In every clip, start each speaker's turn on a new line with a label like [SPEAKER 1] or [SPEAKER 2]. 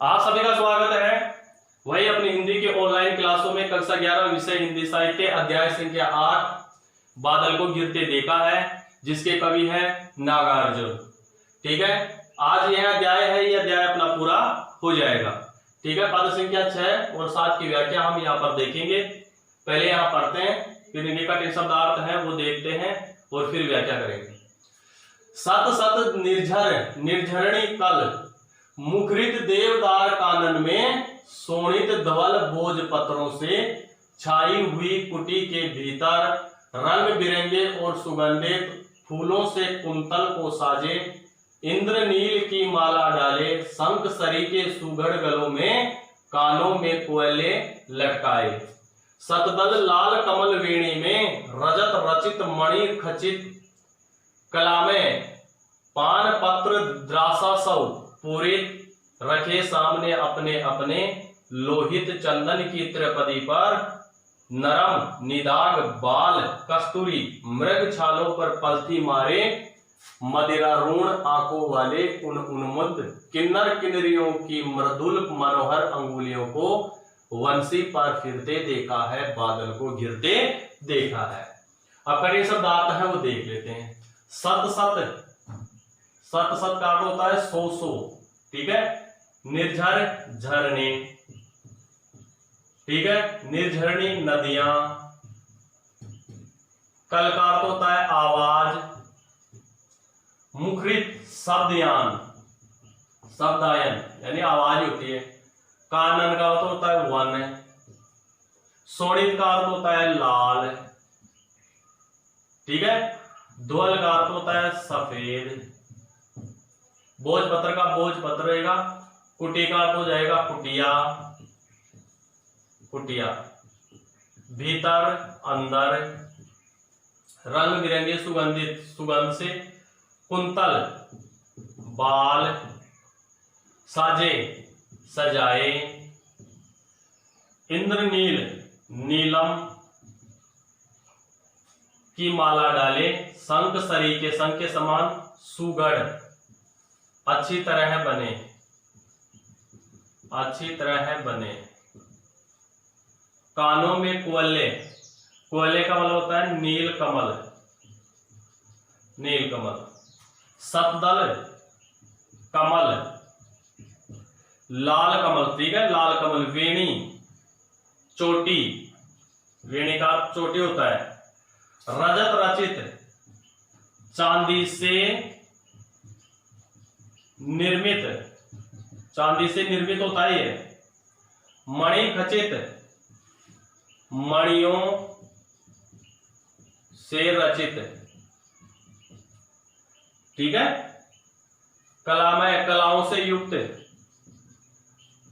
[SPEAKER 1] आप सभी का स्वागत है वही अपनी हिंदी के ऑनलाइन क्लासों में। कक्षा 11 विषय हिंदी साहित्य अध्याय संख्या 8 बादल को गिरते देखा है, जिसके कवि है नागार्जुन। ठीक है, आज यह अध्याय है, यह अध्याय अपना पूरा हो जाएगा। ठीक है, पद संख्या 6 और 7 की व्याख्या हम यहाँ पर देखेंगे। पहले यहाँ पढ़ते हैं, फिर निकट शब्दार्थ है वो देखते हैं और फिर व्याख्या करेंगे। सत सत निर्झर निर्झरणी कल मुखरित देवदार कानन में सोनित धवल भोज पत्रों से छाई हुई कुटी के भीतर रंग बिरंगे और सुगंधित फूलों से कुंतल को साजे इंद्रनील की माला डाले शंख सरीके सुघड़ गलों में कानों में कोयले लटकाए सतदल लाल कमल वेणी में रजत रचित मणि खचित कलामे पान पत्र द्रासा पूरित रखे सामने अपने अपने लोहित चंदन की त्रिपदी पर नरम निदाग बाल कस्तूरी मृग छालों पर पलथी मारे मदिरारूण आंखों वाले उन उन्मुद्ध किन्नर किन्नरियों की मृदुल मनोहर अंगुलियों को वंशी पर फिरते देखा है, बादल को घिरते देखा है। अब कठिन शब्दार्थ है वो देख लेते हैं। सत सत सत सत का अर्थ होता है सौ सौ। ठीक है, निर्झर झरने, ठीक है, निर्झरणी नदियां। कल का अर्थ होता है आवाज। मुखरित शब्दयान, शब्दायन यानी आवाज होती है। कानन का अर्थ होता है वन। सोनित का अर्थ होता है लाल। ठीक है, ध्वल का अर्थ होता है सफेद। भोजपत्र का भोजपत्र रहेगा। कुटी का अर्थ हो जाएगा कुटिया, कुटिया। भीतर अंदर, रंग बिरंगे सुगंधित सुगंध से, कुंतल बाल, साजे सजाए, इंद्रनील नीलम की माला डाले, शंख सरीके शंख के समान सुगढ़ अच्छी तरह बने, अच्छी तरह बने। कानों में कोयले, कोयले का मतलब होता है नील कमल, नील कमल। सतदल कमल, लाल कमल। ठीक है, लाल कमल। वेणी चोटी, वेणी का चोटी होता है। रजत रचित चांदी से निर्मित, चांदी से निर्मित होता है ये। मणि खचित मणियों से रचित। ठीक है, कलामय कलाओं से युक्त,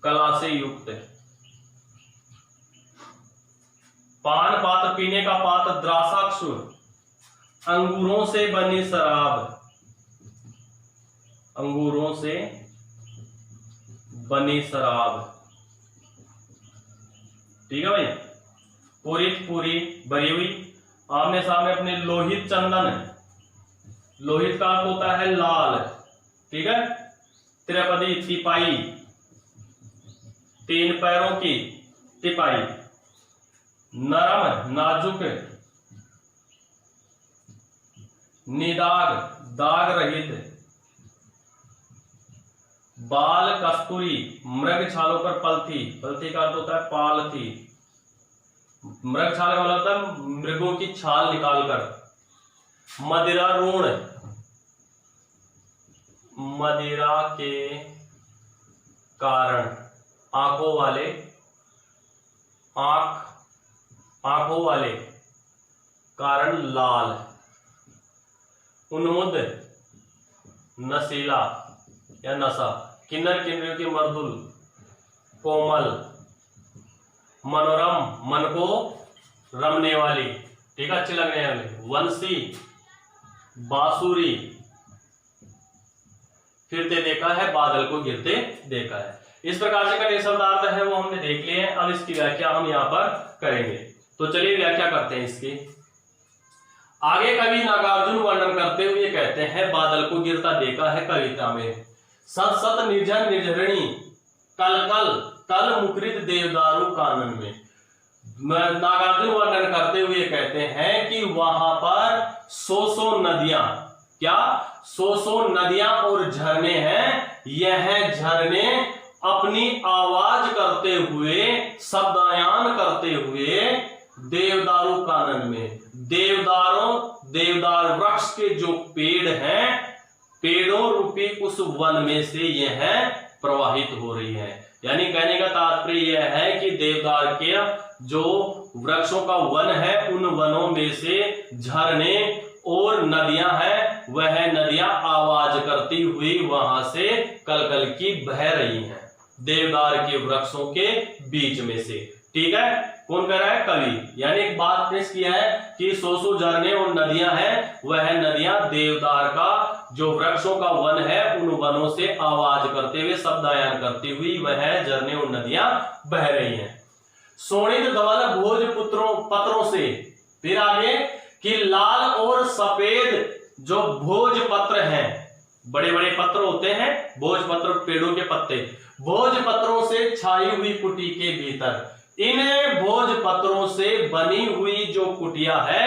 [SPEAKER 1] कला से युक्त। पान पात्र पीने का पात्र द्रासाक्षु अंगूरों से बनी शराब, अंगूरों से बनी शराब। ठीक है भाई, पूरित पूरी भरी हुई। आमने सामने अपने लोहित चंदन, लोहित का अर्थ होता है लाल। ठीक है, त्रिपदी तिपाई, तीन पैरों की तिपाई। नरम नाजुक, निदाग दाग रहित। बाल कस्तूरी मृग छालों पर पलथी, पलथी का अर्थ होता है पालथी। मृग छाल का मतलब होता है मृगों की छाल निकालकर। मदिरारूण, मदिरा के कारण, आंखों वाले, आंखों वाले कारण लाल। उन्मुद्ध नशीला या नशा। किन्नर किन्नरियों की मृदुल कोमल। मनोरम मन को रमने वाली, ठीक है, अच्छी लगने वाली। वंशी बांसुरी फिरते देखा है, बादल को गिरते देखा है। इस प्रकार से कठिन शब्दार्थ है वो हमने देख लिए हैं। अब इसकी व्याख्या हम यहाँ पर करेंगे। तो चलिए व्याख्या करते हैं इसकी। आगे कवि नागार्जुन वर्णन करते हुए कहते हैं, बादल को गिरता देखा है कविता में। सत सत निर्झर निर्झरणी कल मुखरित देवदारू कानन में। नागार्जुन वर्णन करते हुए कहते हैं कि वहां पर 100 नदियां, क्या 100 नदियां और झरने हैं। यह झरने अपनी आवाज करते हुए, शब्दायन करते हुए देवदारू कानन में, देवदार वृक्ष के जो पेड़ हैं, पेड़ों रूपी उस वन में से यह प्रवाहित हो रही है। यानी कहने का तात्पर्य यह है कि देवदार के जो वृक्षों का वन है, उन वनों में से झरने और नदियां हैं, वह नदियां आवाज करती हुई वहां से कलकल की बह रही हैं, देवदार के वृक्षों के बीच में से। ठीक है, कौन कह रहा है? कवि। यानी एक बात पेश किया है कि 100 झरने और नदियां हैं, वह नदियां देवदार का जो वृक्षों का वन है, उन वनों से आवाज करते हुए, शब्दायन करती हुई वह झरने और नदियां बह रही हैं। शोणित धवल भोज पत्रों से, फिर आगे कि लाल और सफेद जो भोजपत्र हैं, बड़े बड़े पत्र होते हैं, भोजपत्र पेड़ों के पत्ते, भोजपत्रों से छाई हुई कुटी के भीतर, इन भोजपत्रों से बनी हुई जो कुटिया है,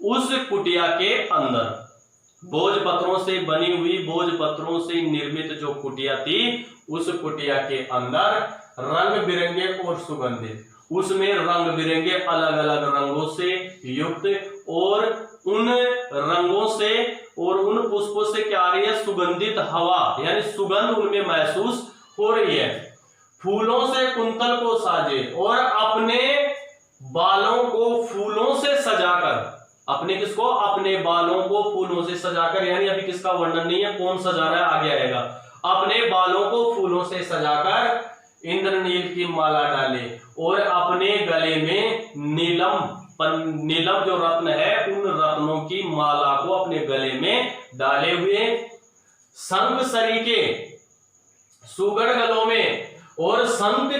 [SPEAKER 1] उस कुटिया के अंदर, भोजपत्रों से बनी हुई, भोजपत्रों से निर्मित जो कुटिया थी, उस कुटिया के अंदर रंग बिरंगे और सुगंधित, उसमें रंग बिरंगे अलग अलग रंगों से युक्त, और उन रंगों से और उन पुष्पों से क्या आ रही है? सुगंधित हवा, यानी सुगंध उनमें महसूस हो रही है। फूलों से कुंतल को साजे, और अपने बालों को फूलों से सजाकर, अपने किसको? अपने बालों को फूलों से सजाकर, यानी अभी किसका वर्णन नहीं है, कौन सजा रहा है आगे आएगा। अपने बालों को फूलों से सजाकर इंद्रनील की माला डाले, और अपने गले में नीलम जो रत्न है, उन रत्नों की माला को अपने गले में डाले हुए, शंख सरीके सुगढ़ गलों में, और शंख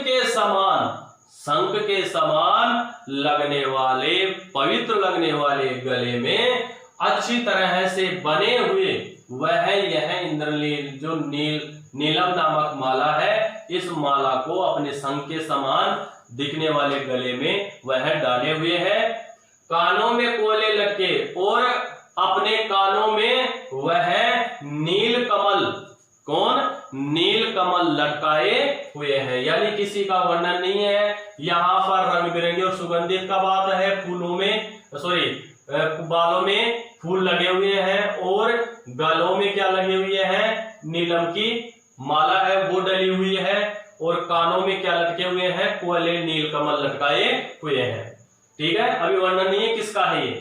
[SPEAKER 1] के समान लगने वाले, पवित्र लगने वाले गले में अच्छी तरह से बने हुए वह यह इंद्रनील जो नीलम नामक माला है, इस माला को अपने शंख के समान दिखने वाले गले में वह डाले हुए है। कानों में कोयले लटके, और अपने कानों में वह नील कमल, कौन? नील कमल लटकाए हुए हैं। यानी किसी का वर्णन नहीं है, यहां पर रंग बिरंगे और सुगंधित का बात है। फूलों में बालों में फूल लगे हुए हैं, और गलों में क्या लगे हुए हैं? नीलम की माला है वो डली हुई है, और कानों में क्या लटके हुए हैं? कोयले नील कमल लटकाए हुए हैं। ठीक है, अभी वर्णन नहीं है किसका है ये।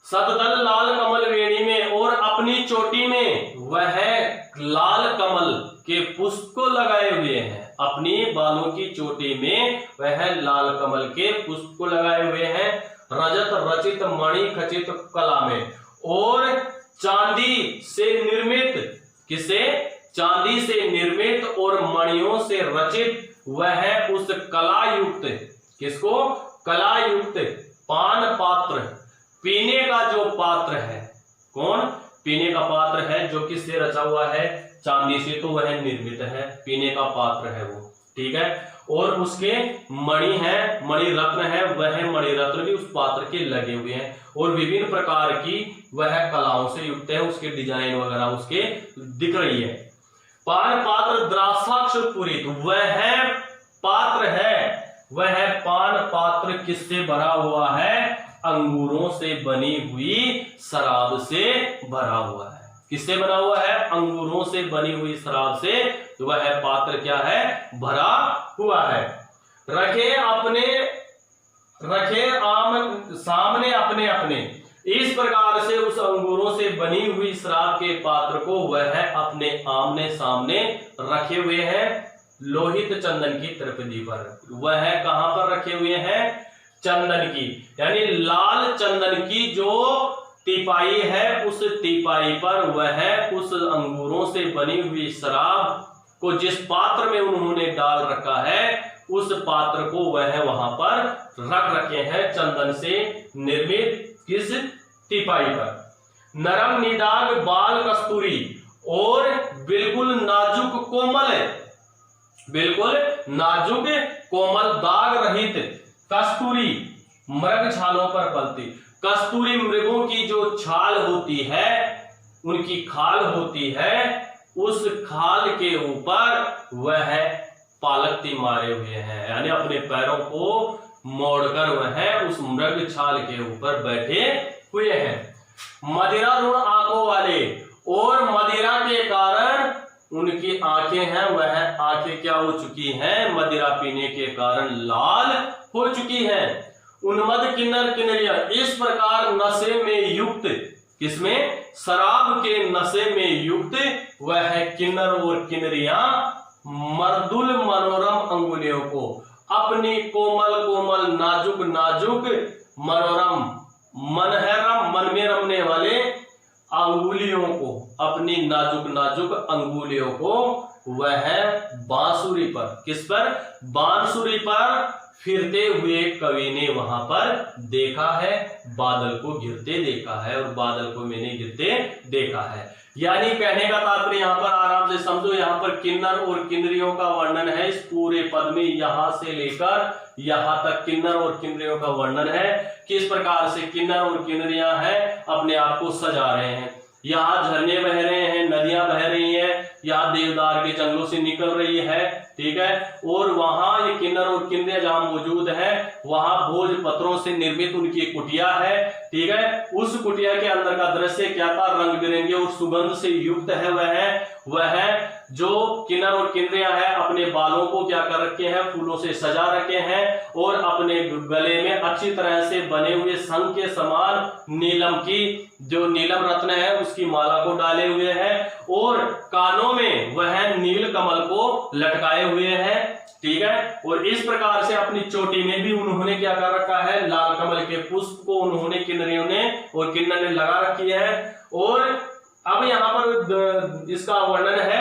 [SPEAKER 1] सतदल लाल कमल वेणी में, और अपनी चोटी में वह लाल कमल के पुष्प को लगाए हुए हैं, अपनी बालों की चोटी में वह लाल कमल के पुष्प को लगाए हुए हैं। रजत रचित मणि खचित कला में, और चांदी से निर्मित, किसे? चांदी से निर्मित और मणियों से रचित वह उस कला युक्त, किसको? कला युक्त पान पात्र, पीने का जो पात्र है, कौन? पीने का पात्र है जो किससे रचा हुआ है? चांदी से, तो वह निर्मित है, पीने का पात्र है वो। ठीक है, और उसके मणि है, मणि रत्न है, वह मणि रत्न भी उस पात्र के लगे हुए हैं, और विभिन्न प्रकार की वह कलाओं से युक्त है, उसके डिजाइन वगैरह उसके दिख रही है। पान पात्र द्राक्षाक्ष पूरित, वह पात्र है, वह पान पात्र किससे भरा हुआ है? अंगूरों से बनी हुई शराब से भरा हुआ है। किससे बना हुआ है? अंगूरों से बनी हुई शराब से वह पात्र क्या है? भरा हुआ है। रखे सामने अपने अपने, इस प्रकार से उस अंगूरों से बनी हुई शराब के पात्र को वह अपने आमने सामने रखे हुए हैं, लोहित चंदन की त्रिपदी पर। वह कहां पर रखे हुए हैं? चंदन की, यानी लाल चंदन की जो टीपाई है, उस टीपाई पर वह उस अंगूरों से बनी हुई शराब को जिस पात्र में उन्होंने डाल रखा है, उस पात्र को वह वहां पर रख रखे हैं चंदन से निर्मित किस टीपाई पर। नरम निदाग बाल कस्तूरी, और बिल्कुल नाजुक कोमल बिल्कुल नाजुक कोमल दाग रहित कस्तूरी मृग छालों पर पलती। कस्तूरी मृगों की जो छाल होती है, उनकी खाल होती है, उस खाल के ऊपर वह पालकती मारे हुए हैं, यानी अपने पैरों को मोड़कर वह उस मृग छाल के ऊपर बैठे हुए हैं। मदिरा ऋण आंखों वाले, और मदिरा के कारण उनकी आंखें हैं, वह आंखें क्या हो चुकी हैं, मदिरा पीने के कारण लाल हो चुकी हैं। उन्मद किन्नर किन्नरिया, इस प्रकार नशे में युक्त, किसमें, शराब के नशे में युक्त वह किन्नर और किन्नरिया मर्दुल मनोरम अंगुलियों को, अपनी कोमल कोमल नाजुक नाजुक मनोरम मनहरम मन में रमने वाले अंगुलियों को, अपनी नाजुक नाजुक अंगुलियों को वह बांसुरी पर, किस पर, बांसुरी पर फिरते हुए कवि ने वहां पर देखा है, बादल को गिरते देखा है, और बादल को मैंने गिरते देखा है। यानी कहने का तात्पर्य यहाँ पर आराम से समझो, यहाँ पर किन्नर और किन्नरियों का वर्णन है इस पूरे पद में, यहां से लेकर यहां तक किन्नर और किन्नरियों का वर्णन है, किस प्रकार से किन्नर और किन्नरियां हैं अपने आप को सजा रहे हैं। यहाँ झरने बह रहे हैं, नदियां बह रही हैं, यहाँ देवदार के जंगलों से निकल रही है, ठीक है, और वहां ये किन्नर और किन्नरियां जहां मौजूद है, वहां भोज पत्रों से निर्मित उनकी कुटिया है, ठीक है। उस कुटिया के अंदर का दृश्य क्या था, रंग बिरंगे और सुगंध से युक्त है। वह जो किन्नर और किन्नरियां है अपने बालों को क्या कर रखे हैं, फूलों से सजा रखे हैं, और अपने गले में अच्छी तरह से बने हुए शंख के समान नीलम की, जो नीलम रत्न है उसकी माला को डाले हुए हैं, और कानों में वह नील कमल को लटकाए हुए हैं, ठीक है। और इस प्रकार से अपनी चोटी में भी उन्होंने क्या कर रखा है, लाल कमल के पुष्प को उन्होंने किन्नरियों ने और किन्नर ने लगा रखी है। और अब यहाँ पर इसका वर्णन है,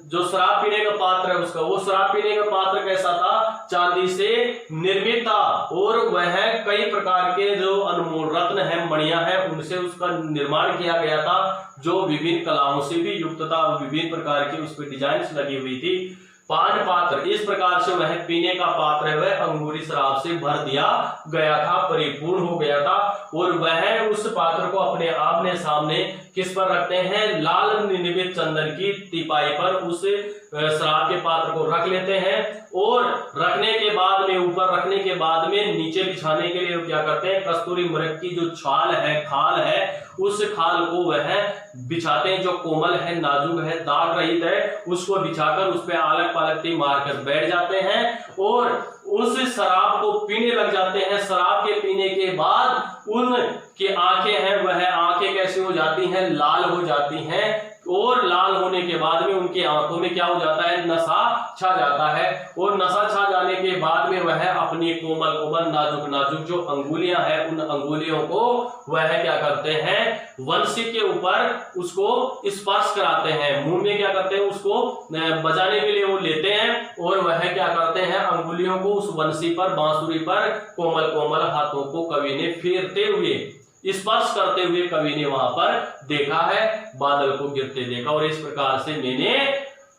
[SPEAKER 1] जो शराब पीने का पात्र है उसका, वो शराब पीने का पात्र कैसा था, चांदी से निर्मित था, और वह कई प्रकार के जो अनमोल रत्न है, मणियां है, उनसे उसका निर्माण किया गया था, जो विभिन्न कलाओं से भी युक्त था, विभिन्न प्रकार की उस पर डिजाइन लगी हुई थी। पान पात्र, इस प्रकार से वह पीने का पात्र है, वह अंगूरी शराब से भर दिया गया था, परिपूर्ण हो गया था, और वह उस पात्र को अपने आमने सामने किस पर रखते हैं, लाल निर्मित चंदन की टीपाई पर उस शराब के पात्र को रख लेते हैं, और रखने के बाद में, ऊपर रखने के बाद में नीचे बिछाने के लिए क्या करते हैं, कस्तूरी मृग की जो छाल है, खाल है, उस खाल को वह बिछाते हैं, जो कोमल है, नाजुक है, दाग रहित है, उसको बिछाकर उस पर आलक पालकती मारकर बैठ जाते हैं, और उस शराब को पीने लग जाते हैं। शराब के पीने के बाद उनकी आंखें हैं, वह आंखें कैसी हो जाती हैं, लाल हो जाती हैं, और लाल होने के बाद में उनकी आंखों में क्या हो जाता है, नशा छा जाता है, और नशा छा जाने के बाद में वह अपनी कोमल कोमल नाजुक नाजुक जो अंगुलियां हैं, उन अंगुलियों को वह क्या करते हैं, वंशी के ऊपर उसको स्पर्श कराते हैं, मुंह में क्या करते हैं, उसको बजाने के लिए वो लेते हैं, और वह क्या करते हैं, अंगुलियों को उस वंशी पर, बांसुरी पर कोमल कोमल हाथों को कवि ने फेरते हुए, स्पर्श करते हुए कवि ने वहां पर देखा है, बादल को गिरते देखा, और इस प्रकार से मैंने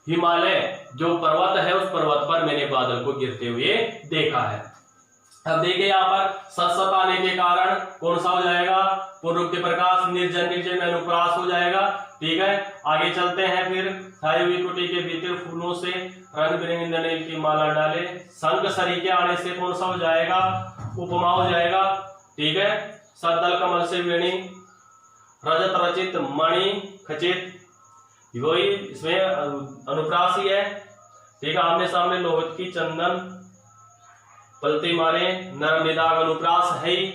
[SPEAKER 1] हिमालय जो पर्वत है, उस पर्वत पर मैंने बादल को गिरते हुए देखा है। अब देखिए यहाँ पर सत आने के कारण कौन सा हो जाएगा, पूर्वोक्त प्रकाश, निर्जन निर्जय में अनुप्रास हो जाएगा, ठीक है। आगे चलते हैं, फिर छाई हुई कुटी के भीतर फूलों से रंग बिरंगी इंद्रनील की माला डाले, शंख सरीखे आने से कौन सा हो जाएगा, उपमा हो जाएगा, ठीक है। सद्दल कमल से वेणी, रजत रचित मणि खचित, वही इसमें अनुप्रास ही है, ठीक है। आमने सामने लोहित की चंदन पलते मारे, नरम निदाग अनुप्रास है ही,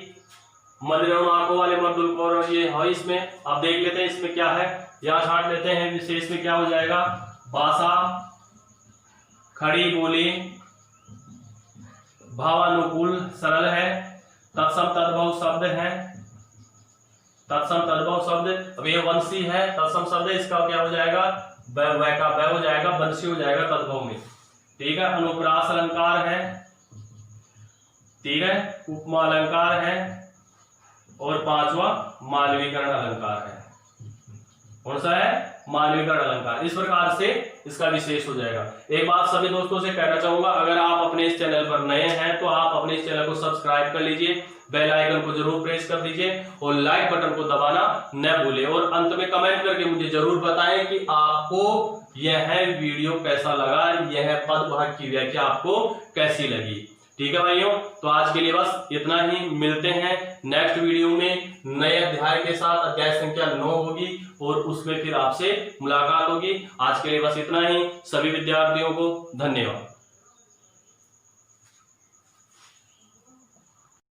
[SPEAKER 1] मदिरा आंखों वाले मर्दुल कौर, ये है इसमें। अब देख लेते हैं इसमें क्या है, यहाँ छाट लेते हैं, विशेष में क्या हो जाएगा, भाषा खड़ी बोली, भावानुकूल सरल है, तत्सम तद्भव शब्द है, तत्सम तद्भव शब्द, अब ये वंशी है, तत्सम शब्द है, इसका क्या हो जाएगा, वह का वह हो जाएगा, वंशी हो जाएगा तद्भव में, ठीक है। अनुप्रास अलंकार है, ठीक है, उपमा अलंकार है, और पांचवा मालवीकरण अलंकार है। कौन सा है, मानवीकरण अलंकार। इस प्रकार से इसका विशेष हो जाएगा। एक बात सभी दोस्तों से कहना चाहूंगा, अगर आप अपने इस चैनल पर नए हैं तो आप अपने इस चैनल को सब्सक्राइब कर लीजिए, बेल आइकन को जरूर प्रेस कर दीजिए और लाइक बटन को दबाना न भूलें। और अंत में कमेंट करके मुझे जरूर बताएं कि आपको यह वीडियो कैसा लगा, यह पद भाग की व्याख्या आपको कैसी लगी। ठीक है भाइयों, तो आज के लिए बस इतना ही। मिलते हैं नेक्स्ट वीडियो में नए अध्याय के साथ। अध्याय संख्या 9 होगी और उसमें फिर आपसे मुलाकात होगी। आज के लिए बस इतना ही। सभी विद्यार्थियों को धन्यवाद।